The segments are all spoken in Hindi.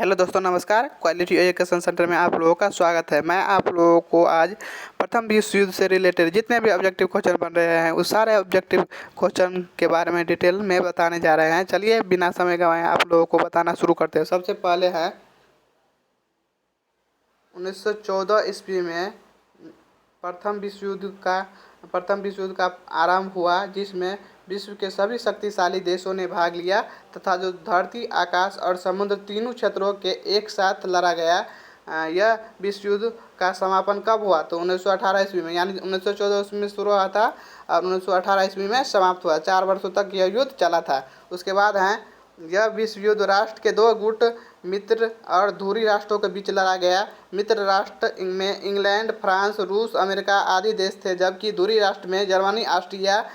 हेलो दोस्तों, नमस्कार। क्वालिटी एजुकेशन सेंटर में आप लोगों का स्वागत है। मैं आप लोगों को आज प्रथम विश्व युद्ध से रिलेटेड जितने भी ऑब्जेक्टिव क्वेश्चन बन रहे हैं उस सारे ऑब्जेक्टिव क्वेश्चन के बारे में डिटेल में बताने जा रहे हैं। चलिए बिना समय गंवाए आप लोगों को बताना शुरू करते हैं। सबसे पहले है 1914 ईस्वी में प्रथम विश्व युद्ध का आरंभ हुआ, जिसमें विश्व के सभी शक्तिशाली देशों ने भाग लिया तथा जो धरती, आकाश और समुद्र तीनों क्षेत्रों के एक साथ लड़ा गया। यह विश्व युद्ध का समापन कब हुआ? तो 1918 ईस्वी में, यानी 1914 ईस्वी में शुरू हुआ था और 1918 ईस्वी में समाप्त हुआ। 4 वर्षों तक यह युद्ध चला था। उसके बाद है यह विश्व युद्ध राष्ट्र के दो गुट मित्र और धुरी राष्ट्रों के बीच लड़ा गया। मित्र राष्ट्र में इंग्लैंड, फ्रांस, रूस, अमेरिका आदि देश थे, जबकि धुरी राष्ट्र में जर्मनी, ऑस्ट्रिया,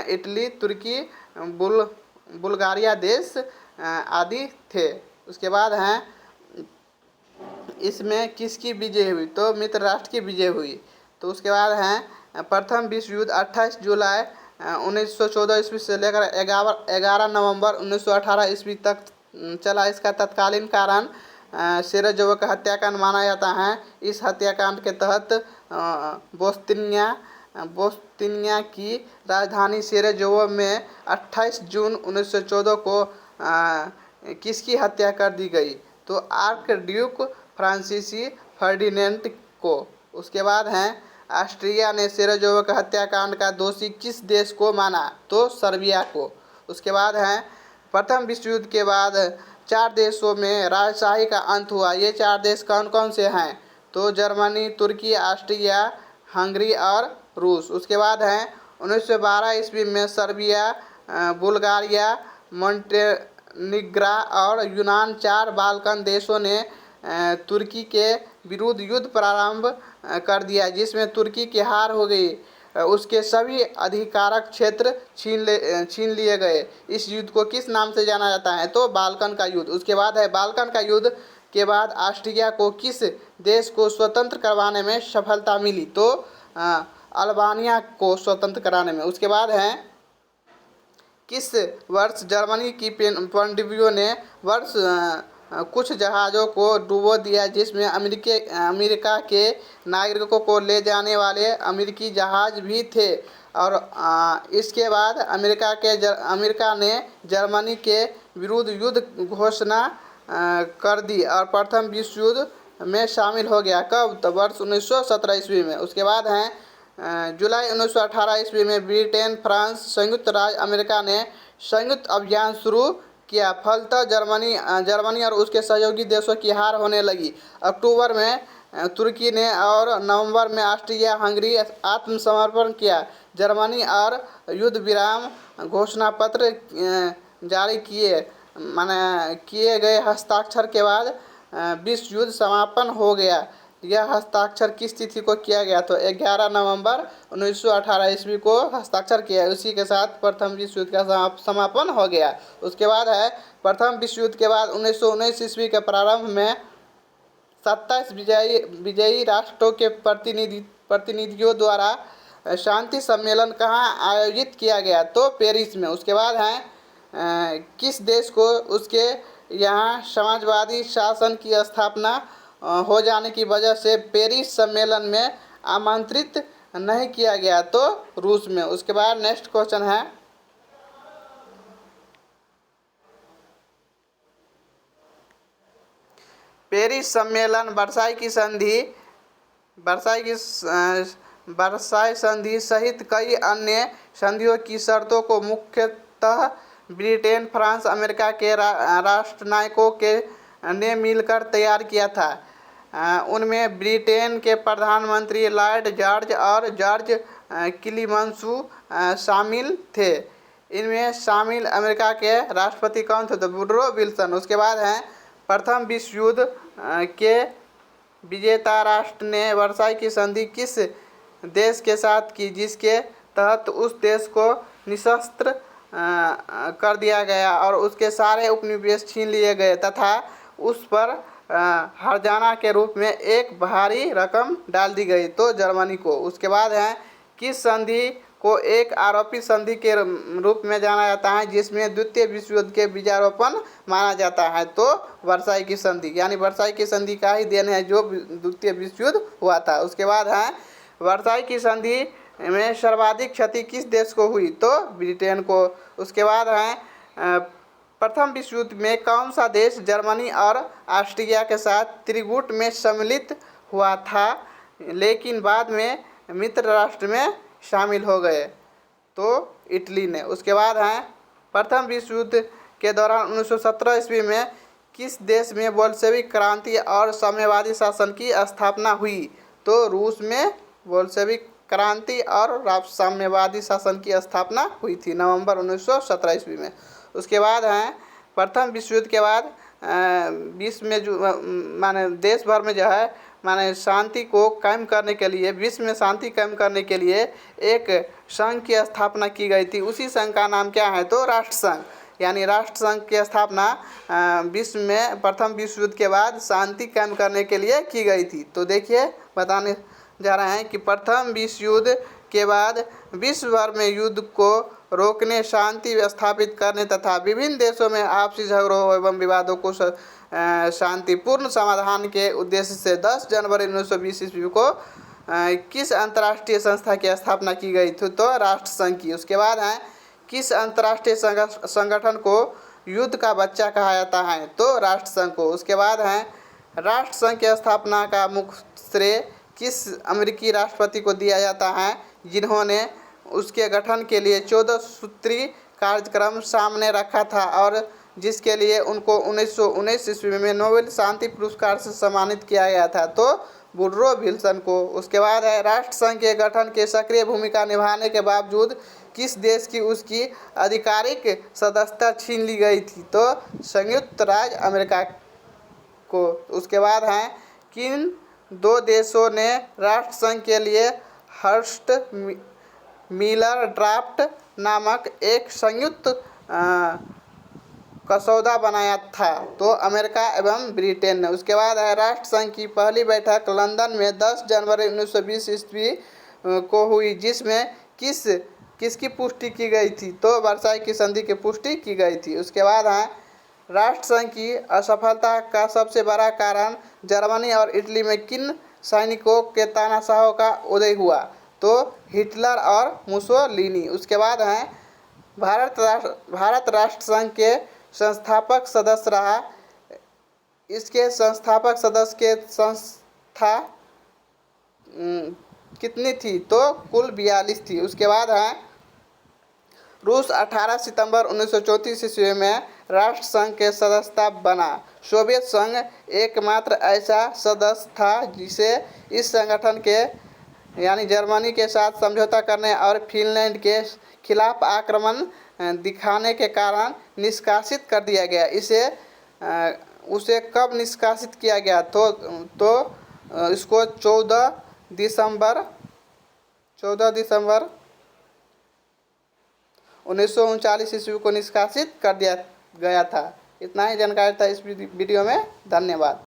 इटली, तुर्की, बुल्गारिया देश आदि थे। उसके बाद हैं इसमें किसकी विजय हुई? तो मित्र राष्ट्र की विजय हुई। तो उसके बाद हैं प्रथम विश्व युद्ध 28 जुलाई 1914 ईस्वी से लेकर 11 नवंबर 1918 ईस्वी तक चला। इसका तत्कालीन कारण सेरेजोवो का हत्याकांड माना जाता है। इस हत्याकांड के तहत बोस्निया की राजधानी सेरेजोवो में 28 जून 1914 को किसकी हत्या कर दी गई? तो आर्क ड्यूक फ्रांसीसी फर्डिनेंड को। उसके बाद हैं ऑस्ट्रिया ने सेरेजोवो का हत्याकांड का दोषी किस देश को माना? तो सर्बिया को। उसके बाद हैं प्रथम विश्व युद्ध के बाद 4 देशों में राजशाही का अंत हुआ। ये 4 देश कौन कौन से हैं? तो जर्मनी, तुर्की, ऑस्ट्रिया, हंगरी और रूस। उसके बाद हैं 1912 ईस्वी में सर्बिया, बुल्गारिया, मोंटेनिग्रो और यूनान 4 बाल्कन देशों ने तुर्की के विरुद्ध युद्ध प्रारंभ कर दिया, जिसमें तुर्की की हार हो गई। उसके सभी अधिकारक क्षेत्र छीन लिए गए। इस युद्ध को किस नाम से जाना जाता है? तो बाल्कन का युद्ध। उसके बाद है बाल्कन का युद्ध के बाद ऑस्ट्रिया को किस देश को स्वतंत्र करवाने में सफलता मिली? तो अल्बानिया को स्वतंत्र कराने में। उसके बाद है किस वर्ष जर्मनी की पनडुब्बियों ने कुछ जहाज़ों को डुबो दिया, जिसमें अमेरिका के नागरिकों को ले जाने वाले अमेरिकी जहाज़ भी थे? और इसके बाद अमेरिका ने जर्मनी के विरुद्ध युद्ध घोषणा कर दी और प्रथम विश्व युद्ध में शामिल हो गया। कब? तो वर्ष 1917 ईस्वी में। उसके बाद हैं जुलाई 1918 ईस्वी में ब्रिटेन, फ्रांस, संयुक्त राज्य अमेरिका ने संयुक्त अभियान शुरू किया। फलतः जर्मनी और उसके सहयोगी देशों की हार होने लगी। अक्टूबर में तुर्की ने और नवंबर में ऑस्ट्रिया हंगरी आत्मसमर्पण किया। जर्मनी और युद्ध विराम घोषणा पत्र जारी किए गए हस्ताक्षर के बाद विश्व युद्ध समापन हो गया। यह हस्ताक्षर किस तिथि को किया गया? तो 11 नवंबर 1918 ईस्वी को हस्ताक्षर किया। उसी के साथ प्रथम विश्व युद्ध का समापन हो गया। उसके बाद है प्रथम विश्व युद्ध के बाद 1919 ईस्वी के प्रारंभ में 27 विजयी राष्ट्रों के प्रतिनिधियों द्वारा शांति सम्मेलन कहाँ आयोजित किया गया? तो पेरिस में। उसके बाद है किस देश को उसके यहाँ समाजवादी शासन की स्थापना हो जाने की वजह से पेरिस सम्मेलन में आमंत्रित नहीं किया गया? तो रूस में। उसके बाद नेक्स्ट क्वेश्चन है पेरिस सम्मेलन, वर्साई संधि सहित कई अन्य संधियों की शर्तों को मुख्यतः ब्रिटेन, फ्रांस, अमेरिका के राष्ट्रनायकों ने मिलकर तैयार किया था। उनमें ब्रिटेन के प्रधानमंत्री लॉर्ड जॉर्ज और जॉर्ज क्लीमेंसू शामिल थे। इनमें शामिल अमेरिका के राष्ट्रपति कौन थे? तो वुडरो विल्सन। उसके बाद हैं प्रथम विश्व युद्ध के विजेता राष्ट्र ने वर्साई की संधि किस देश के साथ की, जिसके तहत उस देश को निशस्त्र कर दिया गया और उसके सारे उपनिवेश छीन लिए गए तथा उस पर हर्जाना के रूप में एक भारी रकम डाल दी गई? तो जर्मनी को। उसके बाद है किस संधि को एक आरोपी संधि के रूप में जाना जाता है, जिसमें द्वितीय विश्व युद्ध के बीजारोपण माना जाता है। तो वर्साई की संधि, यानी वर्साई की संधि का ही देन है जो द्वितीय विश्व युद्ध हुआ था। उसके बाद है वर्साई की संधि में सर्वाधिक क्षति किस देश को हुई? तो ब्रिटेन को। उसके बाद है प्रथम विश्व युद्ध में कौन सा देश जर्मनी और ऑस्ट्रिया के साथ त्रिगुट में सम्मिलित हुआ था, लेकिन बाद में मित्र राष्ट्र में शामिल हो गए? तो इटली ने। उसके बाद है प्रथम विश्व युद्ध के दौरान 1917 ईस्वी में किस देश में बोल्शेविक क्रांति और साम्यवादी शासन की स्थापना हुई? तो रूस में बोल्शेविक क्रांति और साम्यवादी शासन की स्थापना हुई थी नवंबर 1917 ईस्वी में। उसके बाद है प्रथम विश्व युद्ध के बाद विश्व में जो माने देश भर में जो है माने शांति को कायम करने के लिए, विश्व में शांति कायम करने के लिए एक संघ की स्थापना की गई थी। उसी संघ का नाम क्या है? तो राष्ट्र संघ। यानी राष्ट्र संघ की स्थापना विश्व में प्रथम विश्व युद्ध के बाद शांति कायम करने के लिए की गई थी। तो देखिए बताने जा रहे हैं कि प्रथम विश्व युद्ध के बाद विश्व भर में युद्ध को रोकने, शांति स्थापित करने तथा विभिन्न देशों में आपसी झगड़ों एवं विवादों को शांतिपूर्ण समाधान के उद्देश्य से 10 जनवरी 1920 ईस्वी को किस अंतर्राष्ट्रीय संस्था की स्थापना की गई थी? तो राष्ट्र संघ की। उसके बाद है किस अंतर्राष्ट्रीय संगठन को युद्ध का बच्चा कहा जाता है? तो राष्ट्र संघ को। उसके बाद है राष्ट्र संघ की स्थापना का मुख्य श्रेय किस अमेरिकी राष्ट्रपति को दिया जाता है, जिन्होंने उसके गठन के लिए 14 सूत्री कार्यक्रम सामने रखा था और जिसके लिए उनको 1919 ईस्वी में नोबेल शांति पुरस्कार से सम्मानित किया गया था? तो वुड्रो विल्सन को। उसके बाद है राष्ट्र संघ के गठन के सक्रिय भूमिका निभाने के बावजूद किस देश की उसकी आधिकारिक सदस्यता छीन ली गई थी? तो संयुक्त राज्य अमेरिका को। उसके बाद है किन दो देशों ने राष्ट्र संघ के लिए हर्स्ट मिलर ड्राफ्ट नामक एक संयुक्त कसौदा बनाया था? तो अमेरिका एवं ब्रिटेन ने। उसके बाद है राष्ट्र संघ की पहली बैठक लंदन में 10 जनवरी 1920 ईस्वी को हुई, जिसमें किसकी पुष्टि की गई थी? तो वर्साई की संधि की पुष्टि की गई थी। उसके बाद है राष्ट्र संघ की असफलता का सबसे बड़ा कारण जर्मनी और इटली में किन सैनिकों के तानाशाहों का उदय हुआ? तो हिटलर और मुसोलिनी। उसके बाद है भारत राष्ट्र संघ के संस्थापक सदस्य रहा। इसके संस्थापक सदस्य के संख्या कितनी थी? तो कुल 42 थी। उसके बाद है रूस 18 सितंबर 1934 ईस्वी में राष्ट्र संघ के सदस्य बना। सोवियत संघ एकमात्र ऐसा सदस्य था जिसे इस संगठन के यानी जर्मनी के साथ समझौता करने और फिनलैंड के खिलाफ आक्रमण दिखाने के कारण निष्कासित कर दिया गया। उसे कब निष्कासित किया गया? तो इसको 14 दिसंबर 1939 ईस्वी को निष्कासित कर दिया गया था। इतना ही जानकारी था इस वीडियो में। धन्यवाद।